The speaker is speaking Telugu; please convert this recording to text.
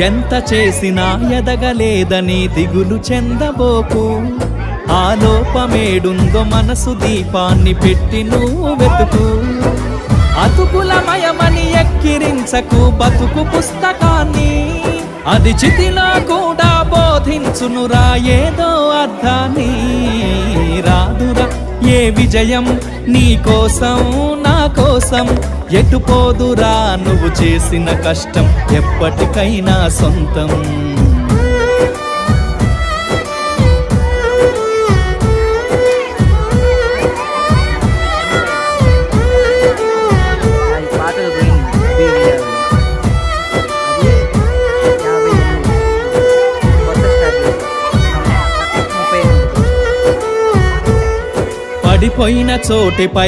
ఎంత చేసినా ఎదగలేదని దిగులు చెందబోకు. ఆ లోపమేడుందో మనసు దీపాన్ని పెట్టి నువ్వు వెతుకు. అతుకులమయమని ఎక్కిరించకు బతుకు పుస్తకాన్ని, అది చితిలో కూడా బోధించునురా ఏదో అర్థాన్ని. రాదురా ఏ విజయం నీ కోసం నా కోసం, ఎటుపోదురా నువ్వు చేసిన కష్టం ఎప్పటికైనా సొంతం. పడిపోయిన చోటిపై